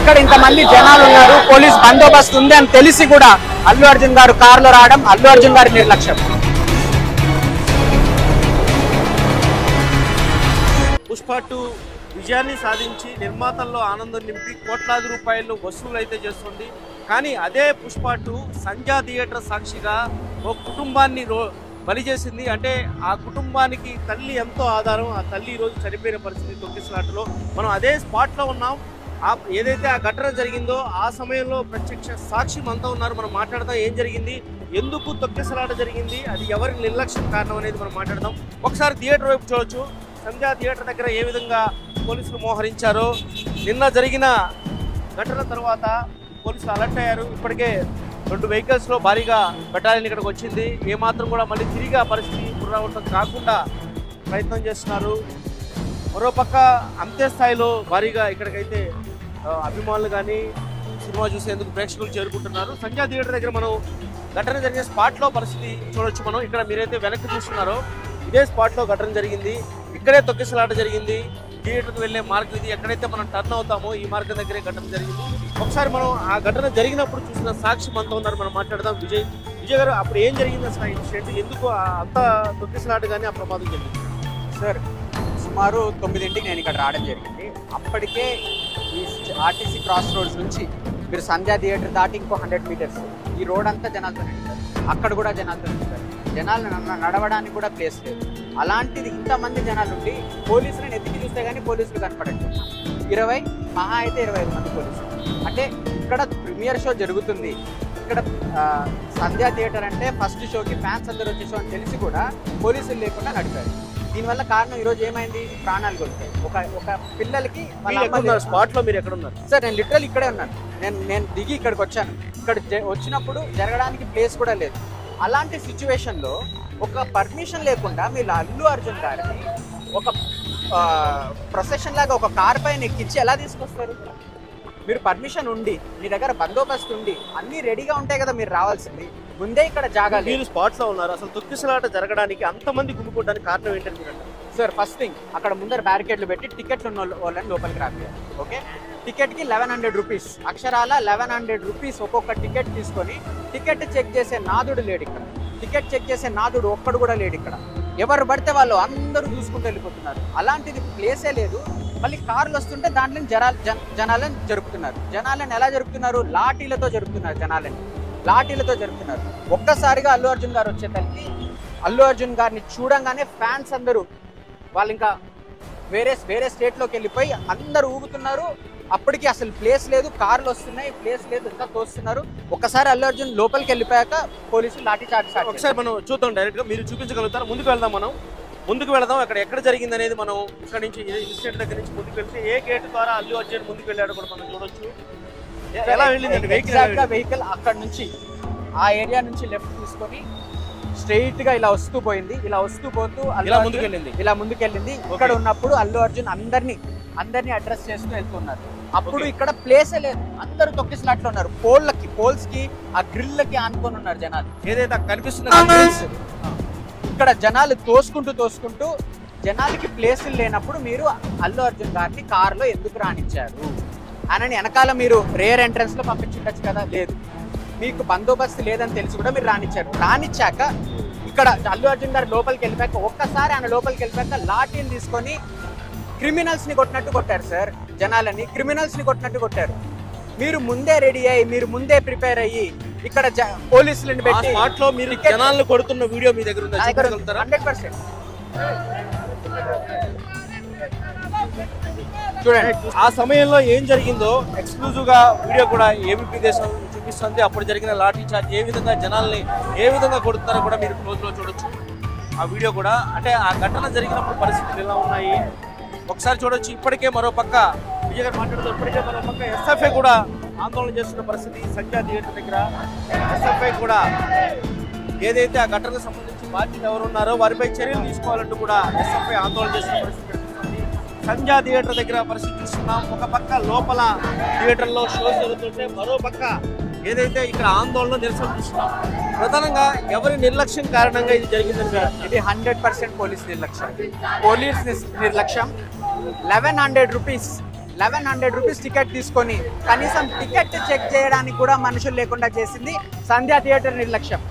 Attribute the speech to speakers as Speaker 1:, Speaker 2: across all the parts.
Speaker 1: ఇక్కడ ఇంతమంది జనాలు ఉన్నారు, పోలీస్ బందోబస్తు ఉంది అని తెలిసి కూడా అల్లు అర్జున్ గారు కారులో రావడం అల్లు అర్జున్ గారి నిర్లక్ష్యం.
Speaker 2: పుష్ప 2 విజయాన్ని సాధించి నిర్మాతల్లో ఆనందం నింపి కోట్లాది రూపాయలు వసూలు అయితే చేస్తుంది. కానీ అదే పుష్ప 2 సంధ్యా థియేటర్ సాక్షిగా ఒక కుటుంబాన్ని బలి చేసింది. అంటే ఆ కుటుంబానికి తల్లి ఎంతో ఆధారం. ఆ తల్లి ఈరోజు చనిపోయిన పరిస్థితి తొక్కిసలాటలో. మనం అదే స్పాట్లో ఉన్నాం. ఏదైతే ఆ ఘటన జరిగిందో ఆ సమయంలో ప్రత్యక్ష సాక్షి మనతో ఉన్నారు. మనం మాట్లాడదాం ఏం జరిగింది, ఎందుకు తొక్కిసలాట జరిగింది, అది ఎవరి నిర్లక్ష్యం కారణం అనేది మనం మాట్లాడదాం. ఒకసారి థియేటర్ వైపు చూడొచ్చు. సంధ్యా థియేటర్ దగ్గర ఏ విధంగా పోలీసులు మోహరించారో. నిన్న జరిగిన ఘటన తర్వాత పోలీసులు అలర్ట్ అయ్యారు. ఇప్పటికే 2 వెహికల్స్లో భారీగా బెటాలియన్ ఇక్కడికి వచ్చింది. ఏమాత్రం కూడా మళ్ళీ తిరిగి ఆ పరిస్థితి పునరావృతం కాకుండా ప్రయత్నం చేస్తున్నారు. మరోపక్క అంతే స్థాయిలో భారీగా ఇక్కడికైతే అభిమానులు కానీ సినిమా చూసేందుకు ప్రేక్షకులు చేరుకుంటున్నారు. సంధ్యా థియేటర్ దగ్గర మనం ఘటన జరిగే స్పాట్లో పరిస్థితి చూడొచ్చు. మనం ఇక్కడ మీరైతే వెనక్కి చూస్తున్నారో ఇదే స్పాట్లో ఘటన జరిగింది. ఇక్కడే తొక్కిసలాట జరిగింది. థియేటర్కి వెళ్ళే మార్గం ఇది. ఎక్కడైతే మనం టర్న్ అవుతామో ఈ మార్గం దగ్గరే ఘటన జరిగింది. ఒకసారి మనం ఆ ఘటన జరిగినప్పుడు చూసిన సాక్షి మనతో ఉన్నారు. మనం మాట్లాడదాం. విజయ్ గారు, అప్పుడు ఏం జరిగింది అసలు ఇన్సిడెంట్, ఎందుకు అంత తొక్కిసలాట కానీ ఆ ప్రమాదం జరిగింది?
Speaker 1: సార్, సుమారు 9ంటికి నేను ఇక్కడ రావడం జరిగింది. అప్పటికే ఈ ఆర్టీసీ క్రాస్ రోడ్స్ నుంచి మీరు సంధ్యా థియేటర్ దాటి ఇంకో 100 మీటర్స్ ఈ రోడ్ అంతా జనాలతో నింటారు. అక్కడ కూడా జనాలతో నింటారు. జనాలు నడవడానికి కూడా ప్లేస్ లేదు. అలాంటిది ఇంతమంది జనాలు ఉండి పోలీసులను ఎత్తికి చూస్తే కానీ పోలీసులు కనపడట్లేదు. 20 మహా అయితే 25 మంది పోలీసులు. అంటే ఇక్కడ ప్రీమియర్ షో జరుగుతుంది. ఇక్కడ సంధ్యా థియేటర్ అంటే ఫస్ట్ షోకి ఫ్యాన్స్ అందరూ వచ్చే షో అని తెలిసి కూడా పోలీసులు లేకుండా నడిపారు. దీనివల్ల కారణం ఈరోజు ఏమైంది, ప్రాణాలు కొలుతాయి. ఒక పిల్లలకి
Speaker 2: స్పాట్లో మీరు ఎక్కడ ఉన్నారు?
Speaker 1: సార్, నేను లిటరల్ ఇక్కడే ఉన్నాను. నేను దిగి ఇక్కడికి వచ్చాను. ఇక్కడ వచ్చినప్పుడు జరగడానికి ప్లేస్ కూడా లేదు. అలాంటి సిచ్యువేషన్లో ఒక పర్మిషన్ లేకుండా మీరు అల్లు అర్జున్ గారిని ఒక ప్రొసెషన్ లాగా ఒక కార్ పైన ఎక్కించి ఎలా తీసుకొస్తారు? మీరు పర్మిషన్ ఉండి, మీ దగ్గర బందోబస్తు ఉండి అన్నీ రెడీగా ఉంటాయి కదా మీరు రావాల్సింది. ముందే ఇక్కడ జాగాలి.
Speaker 2: మీరు స్పాట్స్లో ఉన్నారు. అసలు తొక్కిసలాట జరగడానికి అంతమంది గుమ్ముకోవడానికి కారణం ఏంటని మీరు అంటారు?
Speaker 1: సార్, ఫస్ట్ థింగ్ అక్కడ ముందర బ్యారికేడ్లు పెట్టి టికెట్లు ఉన్న వాళ్ళని లోపలికి రాపియాలి. ఓకే, టికెట్కి 1100 రూపీస్, అక్షరాల 1100 రూపీస్ ఒక్కొక్క టికెట్ తీసుకొని టికెట్ చెక్ చేసే నాదుడు లేడు ఇక్కడ. టికెట్ చెక్ చేసే నాదుడు ఒక్కడు కూడా లేడు ఇక్కడ. ఎవరు పడితే వాళ్ళు అందరూ చూసుకుంటూ వెళ్ళిపోతున్నారు. అలాంటిది ప్లేసే లేదు. మళ్ళీ కార్లు వస్తుంటే దాంట్లో జనాలను జరుపుతున్నారు. జనాలను ఎలా జరుపుతున్నారు? లాఠీలతో జరుపుతున్నారు. లాఠీలతో జరుపుతున్నారు. ఒక్కసారిగా అల్లు అర్జున్ గారు వచ్చేసరికి అల్లు అర్జున్ గారిని చూడంగానే ఫ్యాన్స్ అందరూ వాళ్ళు ఇంకా వేరే స్టేట్లోకి వెళ్ళిపోయి అందరూ ఊగుతున్నారు. అప్పటికి అసలు ప్లేస్ లేదు, కార్లు వస్తున్నాయి, ప్లేస్ లేదు, ఇంకా తోస్తున్నారు. ఒక్కసారి అల్లు అర్జున్ లోపలికి వెళ్ళిపోయాక పోలీసులు లాఠీ చార్జ్.
Speaker 2: ఒకసారి మనం చూద్దాం, డైరెక్ట్గా మీరు చూపించగలుగుతారు. ముందుకు వెళ్దాం. అక్కడ ఎక్కడ జరిగింది అనేది మనం ఇక్కడ నుంచి ఇన్సిడెంట్ దగ్గర నుంచి ముందుకు వెళ్తే ఏ గేట్ ద్వారా అల్లు అర్జున్ ముందుకు వెళ్ళాడో కూడా మనం చూడొచ్చు. ఎలా వెళ్ళింది
Speaker 1: వెహికల్ అక్కడ నుంచి ఆ ఏరియా నుంచి లెఫ్ట్ తీసుకొని స్ట్రైట్ గా ఇలా వస్తూ పోయింది. ఇలా వస్తూ పోతూ ఇలా ముందుకెళ్ళింది. ఇక్కడ ఉన్నప్పుడు అల్లు అర్జున్ అందరినీ అడ్రస్ చేస్తూ వెళ్తున్నారు. అప్పుడు ఇక్కడ ప్లేసే లేదు. అందరూ తొక్కిసలాట్లో ఉన్నారు. పోల్స్ కి ఆ గ్రిల్లకి ఆనుకొని ఉన్నారు జనాలు.
Speaker 2: ఏదైతే కనిపిస్తుంది
Speaker 1: ఇక్కడ జనాలు తోసుకుంటూ జనాలకి ప్లేసులు లేనప్పుడు మీరు అల్లు అర్జున్ గారిని కారులో ఎందుకు రానిచ్చారు అని వెనకాల మీరు రేర్ ఎంట్రన్స్ లో పంపించుండొచ్చు కదా. లేదు, మీకు బందోబస్తు లేదని తెలిసి కూడా మీరు రానిచ్చారు. రానిచ్చాక ఇక్కడ అల్లు అర్జున్ గారు లోపలికి వెళ్ళిపోయాక ఒక్కసారి ఆయన లోపలికి వెళ్ళిపోయాక లాఠీని తీసుకొని క్రిమినల్స్ ని కొట్టినట్టు కొట్టారు సార్. జనాలని క్రిమినల్స్ ని కొట్టినట్టు కొట్టారు. మీరు ముందే రెడీ అయ్యి, మీరు ముందే ప్రిపేర్ అయ్యి ఇక్కడ పోలీసులను పెట్టి
Speaker 2: స్పాట్లో మీరు జనాలను కొడుతున్న వీడియో మీ దగ్గర ఉందా?
Speaker 1: 100%. చూడండి
Speaker 2: ఆ సమయంలో ఏం జరిగిందో ఎక్స్క్లూజివ్ గా వీడియో కూడా ఏబీపీ దేశం చూపిస్తుంది. అప్పుడు జరిగిన లాఠీ చార్జ్, ఏ విధంగా జనాల్ని ఏ విధంగా కొడుతున్నారో కూడా మీరు క్లోజ్ లో చూడొచ్చు. ఆ వీడియో కూడా అంటే ఆ ఘటన జరిగినప్పుడు పరిస్థితులు ఎలా ఉన్నాయి ఒకసారి చూడొచ్చు. ఇప్పటికే మరోపక్క విజయ్ గారు మాట్లాడుతూ ఇప్పటికే మరోపక్క ఎస్ఎఫ్ఐ కూడా ఆందోళన చేస్తున్న పరిస్థితి. సంధ్యా థియేటర్ దగ్గర ఎస్ఎఫ్ఐ కూడా ఏదైతే ఆ ఘటనకు సంబంధించి బాధ్యత ఎవరు ఉన్నారో వారిపై చర్యలు తీసుకోవాలంటూ కూడా ఎస్ఎఫ్ఐ ఆందోళన చేస్తున్న పరిస్థితి కనిపిస్తుంది. సంధ్యా థియేటర్ దగ్గర పరిస్థితి చూస్తున్నాం. ఒక పక్క లోపల థియేటర్లో షోస్ జరుగుతుంటే మరో పక్క ఏదైతే ఇక్కడ ఆందోళన నిరసన చూస్తున్నాం. ప్రధానంగా ఎవరి నిర్లక్ష్యం కారణంగా ఇది జరిగిందని
Speaker 1: ఇది 100% పోలీస్ నిర్లక్ష్యం. 1100 రూపీస్ 1100 రూపీస్ టికెట్ తీసుకొని కనీసం టికెట్ చెక్ చేయడానికి కూడా మనుషులు లేకుండా చేసింది సంధ్యా థియేటర్ నిర్లక్ష్యం.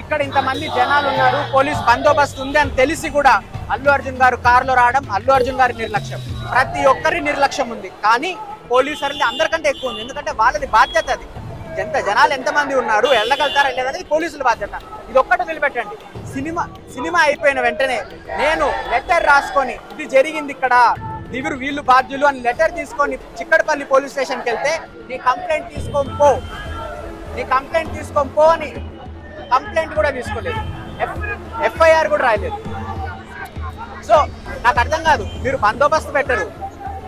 Speaker 1: ఇక్కడ ఇంతమంది జనాలు ఉన్నారు, పోలీస్ బందోబస్తు ఉంది అని తెలిసి కూడా అల్లు అర్జున్ గారు కారులో రావడం అల్లు అర్జున్ గారి నిర్లక్ష్యం. ప్రతి ఒక్కరి నిర్లక్ష్యం ఉంది, కానీ పోలీసులు అందరికంటే ఎక్కువ ఉంది. ఎందుకంటే వాళ్ళది బాధ్యత అది. జనాలు ఎంతమంది ఉన్నారు, వెళ్ళగలుగుతారా లేదనేది పోలీసుల బాధ్యత. ఇది ఒక్కటి వదిలిపెట్టండి. సినిమా అయిపోయిన వెంటనే నేను లెటర్ రాసుకొని ఇది జరిగింది ఇక్కడ, వీళ్ళు బాధ్యులు అని లెటర్ తీసుకొని చిక్కడపల్లి పోలీస్ స్టేషన్కి వెళ్తే నీ కంప్లైంట్ తీసుకొని పో అని కంప్లైంట్ కూడా తీసుకోలేదు, ఎఫ్ఐఆర్ కూడా రాయలేదు. సో నాకు అర్థం కాదు, మీరు బందోబస్తు పెట్టరు,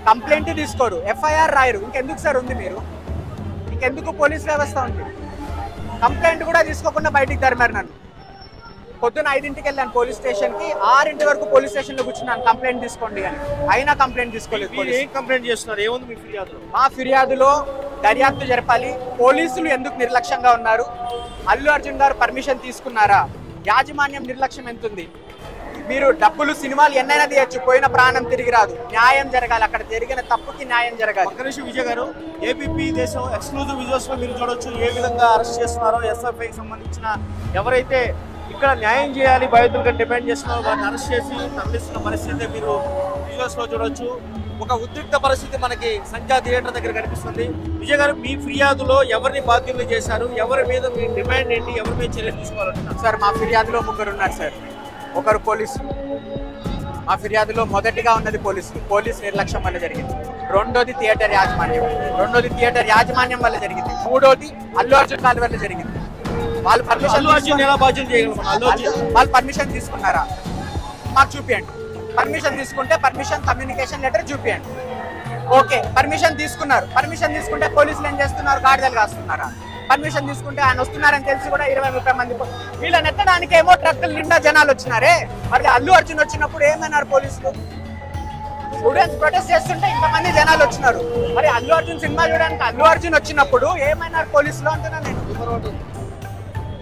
Speaker 1: కంప్లైంట్ తీసుకోరు, ఎఫ్ఐఆర్ రాయరు, ఇంకెందుకు సార్ ఉంది మీరు? ఇంకెందుకు పోలీస్ వ్యవస్థ ఉంది? కంప్లైంట్ కూడా తీసుకోకుండా బయటికి తరిమారు నన్ను. పొద్దున 5ంటికి వెళ్ళాను పోలీస్ స్టేషన్కి, 6 వరకు పోలీస్ స్టేషన్లో కూర్చున్నాను కంప్లైంట్ తీసుకోండి అని. అయినా కంప్లైంట్ తీసుకోలేదు.
Speaker 2: ఏం కంప్లైంట్ చేస్తున్నారు? ఏముంది మీ ఫిర్యాదులో?
Speaker 1: మా ఫిర్యాదులో దర్యాప్తు జరపాలి, పోలీసులు ఎందుకు నిర్లక్ష్యంగా ఉన్నారు, అల్లు అర్జున్ గారు పర్మిషన్ తీసుకున్నారా, యాజమాన్యం నిర్లక్ష్యం ఎంతుంది, మీరు డబ్బులు సినిమాలు ఎన్నైనా తీయచ్చు, పోయిన ప్రాణం తిరిగి రాదు, న్యాయం జరగాలి, అక్కడ జరిగిన తప్పుకి న్యాయం జరగాలి.
Speaker 2: ఒక్క నిమిషం విజయ్ గారు, ఏబీపీ దేశం ఎక్స్క్లూజివ్ విజువల్స్ లో మీరు చూడొచ్చు ఏ విధంగా అరెస్ట్ చేస్తున్నారో. ఎస్ఎఫ్ఐకి సంబంధించిన ఎవరైతే ఇక్కడ న్యాయం చేయాలి బాధితులుగా డిమాండ్ చేస్తున్నారో వారిని అరెస్ట్ చేసి తరలిస్తున్న పరిస్థితి మీరు విజువల్స్ లో చూడొచ్చు. ఒక ఉద్రిక్త పరిస్థితి మనకి సంధ్యా థియేటర్ దగ్గర కనిపిస్తుంది. విజయ్ గారు, మీ ఫిర్యాదులో ఎవరిని బాధ్యులు చేశారు, ఎవరి మీద మీ డిమాండ్ ఏంటి, ఎవరి మీద చర్యలు తీసుకోవాలంటున్నారు?
Speaker 1: సార్ మా ఫిర్యాదులో 3 ఉన్నారు సార్. ఒకరు పోలీసులు, మా ఫిర్యాదులో మొదటిగా ఉన్నది పోలీస్ నిర్లక్ష్యం వల్ల జరిగింది. రెండోది థియేటర్ యాజమాన్యం వల్ల జరిగింది. మూడోది అల్లు అర్జున్ గారి వల్ల జరిగింది. వాళ్ళు పర్మిషన్ తీసుకున్నారా మాకు చూపియండి. పర్మిషన్ తీసుకుంటే పర్మిషన్ కమ్యూనికేషన్ లెటర్ చూపియండి. ఓకే, పర్మిషన్ తీసుకున్నారు. పర్మిషన్ తీసుకుంటే పోలీసులు ఏం చేస్తున్నారు, గాడిదలు కాస్తున్నారా? పర్మిషన్ తీసుకుంటే ఆయన వస్తున్నారని తెలిసి కూడా 20-30 మంది వీళ్ళని ఎత్తడానికి ఏమో ట్రక్కులు నిండా జనాలు వచ్చినారే. మరి అల్లు అర్జున్ వచ్చినప్పుడు ఏమన్నారు పోలీసులు? స్టూడెంట్స్ ప్రొటెస్ట్ చేస్తుంటే ఇంతమంది జనాలు వచ్చినారు. మరి అల్లు అర్జున్ సినిమా చూడడానికి అల్లు అర్జున్ వచ్చినప్పుడు ఏమైనారు పోలీసులు అంటున్నా నేను.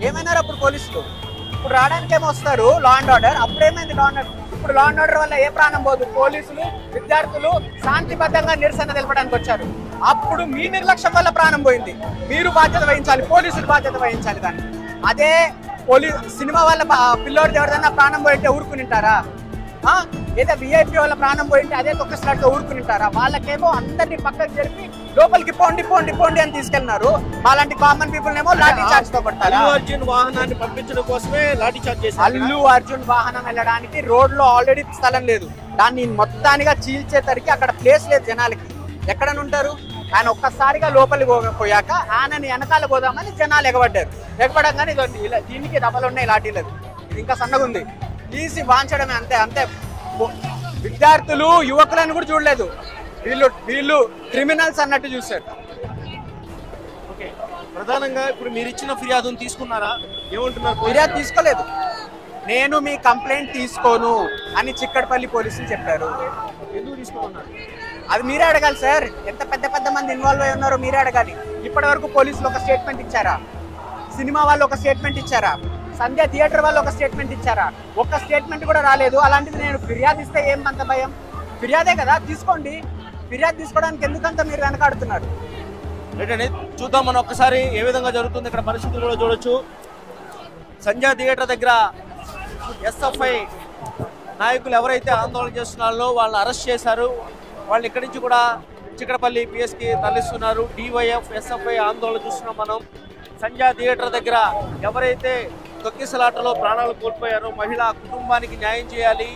Speaker 1: ఏమైనారు అప్పుడు పోలీసులు? ఇప్పుడు రావడానికి ఏమో వస్తారు లా అండ్ ఆర్డర్. అప్పుడు ఏమైంది లా అండ్ ఆర్డర్? ఇప్పుడు లా అండ్ ఆర్డర్ వల్ల ఏ ప్రాణం పోదు. పోలీసులు విద్యార్థులు శాంతిబద్ధంగా నిరసన తెలపడానికి వచ్చారు. అప్పుడు మీ నిర్లక్ష్యం వల్ల ప్రాణం పోయింది. మీరు బాధ్యత వహించాలి, పోలీసులు బాధ్యత వహించాలి. దాన్ని అదే సినిమా వల్ల పిల్లోడిది ఎవరిదైనా ప్రాణం పోయింటే ఊరుకునింటారా? ఏదో విఐపీ వాళ్ళ ప్రాణం పోయింటే అదే తొక్కస్లాట్గా ఊరుకునింటారా? వాళ్ళకేమో అందరినీ పక్కకు జరిపి లోపలికి పోండి అని తీసుకెళ్లినారు. అలాంటి కామన్ పీపుల్ ఏమో లాఠీ చార్జ్ తో కొట్టారు.
Speaker 2: అల్లు అర్జున్ వాహనాన్ని పంపించడం కోసమే లాఠీ చార్జ్ చేశారు.
Speaker 1: అల్లు అర్జున్ వాహనం వెళ్ళడానికి రోడ్ లో ఆల్రెడీ స్థలం లేదు. దాన్ని మొత్తానిగా చీల్చేసరికి అక్కడ ప్లేస్ లేదు జనాలకి. ఎక్కడనుంటారు? ఆయన ఒక్కసారిగా లోపలికి పోయాక ఆయనని వెనకాల పోదామని జనాలు ఎగబడ్డారు. దీనికి డబ్బలు ఉన్నాయి లాఠీలకు. ఇది ఇంకా సన్నగా ఉంది, తీసి వాంచడమే. అంతే. విద్యార్థులు యువకులను కూడా చూడలేదు. వీళ్ళు క్రిమినల్స్ అన్నట్టు చూశారు.
Speaker 2: ఓకే, ప్రధానంగా ఇప్పుడు మీరు ఇచ్చిన ఫిర్యాదును తీసుకున్నారా? ఏమంటున్నారు?
Speaker 1: ఫిర్యాదు తీసుకోలేదు. నేను మీ కంప్లైంట్ తీసుకోను అని చిక్కడపల్లి పోలీసులు చెప్పారు.
Speaker 2: ఎందుకు తీసుకోమన్నారు?
Speaker 1: అది మీరే అడగాలి సార్. ఎంత పెద్ద మంది ఇన్వాల్వ్ అయి ఉన్నారో మీరే అడగాలి. ఇప్పటి వరకు పోలీసులు ఒక స్టేట్మెంట్ ఇచ్చారా? సినిమా వాళ్ళు ఒక స్టేట్మెంట్ ఇచ్చారా? సంధ్యా థియేటర్ వాళ్ళు ఒక స్టేట్మెంట్ ఇచ్చారా? ఒక్క స్టేట్మెంట్ కూడా రాలేదు. అలాంటిది నేను ఫిర్యాదు ఇస్తే ఏమంత భయం? ఫిర్యాదే కదా, తీసుకోండి. ఫిర్యాదు తీసుకోవడానికి ఎందుకంత మీరు వెనకాడుతున్నారు?
Speaker 2: ఏంటంటే చూద్దాం మనం ఒక్కసారి ఏ విధంగా జరుగుతుంది ఇక్కడ పరిస్థితులు కూడా చూడొచ్చు. సంధ్యా థియేటర్ దగ్గర ఎస్ఎఫ్ఐ నాయకులు ఎవరైతే ఆందోళన చేస్తున్నారో వాళ్ళని అరెస్ట్ చేశారు. వాళ్ళు ఇక్కడి నుంచి కూడా చిక్కడపల్లి పిఎస్కి తరలిస్తున్నారు. డివైఎఫ్ ఎస్ఎఫ్ఐ ఆందోళన చూస్తున్నాం మనం. సంధ్యా థియేటర్ దగ్గర ఎవరైతే తొక్కిసలాటలో ప్రాణాలు కోల్పోయారో మహిళా కుటుంబానికి న్యాయం చేయాలి.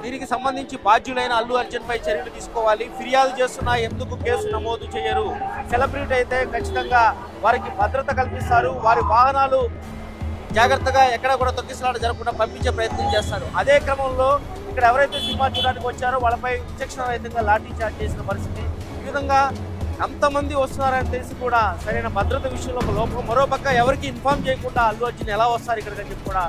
Speaker 2: దీనికి సంబంధించి బాధ్యులైన అల్లు అర్జున్ పై చర్యలు తీసుకోవాలి. ఫిర్యాదు చేస్తున్నా ఎందుకు కేసు నమోదు చేయరు? సెలబ్రిటీ అయితే ఖచ్చితంగా వారికి భద్రత కల్పిస్తారు. వారి వాహనాలు జాగ్రత్తగా ఎక్కడ కూడా తొక్కిసలాట జరగకుండా పంపించే ప్రయత్నం చేస్తారు. అదే క్రమంలో ఇక్కడ ఎవరైతే సినిమా చూడడానికి వచ్చారో వాళ్ళపై విచక్షణ రహితంగా లాఠీ చార్జ్ చేసిన పరిస్థితి. ఈ విధంగా అంతమంది వస్తున్నారని తెలిసి కూడా సరైన భద్రత విషయంలో ఒక లోపం. మరోపక్క ఎవరికి ఇన్ఫార్మ్ చేయకుండా అల్లు అర్జున్ ఎలా వస్తారు ఇక్కడికి అని చెప్పి కూడా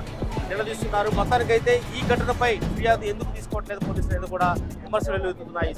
Speaker 2: నిలదీస్తున్నారు. మొత్తానికైతే ఈ ఘటనపై ఫిర్యాదు ఎందుకు తీసుకోవట్లేదు పోలీసులు కూడా విమర్శలు వెలువడుతున్నాయి.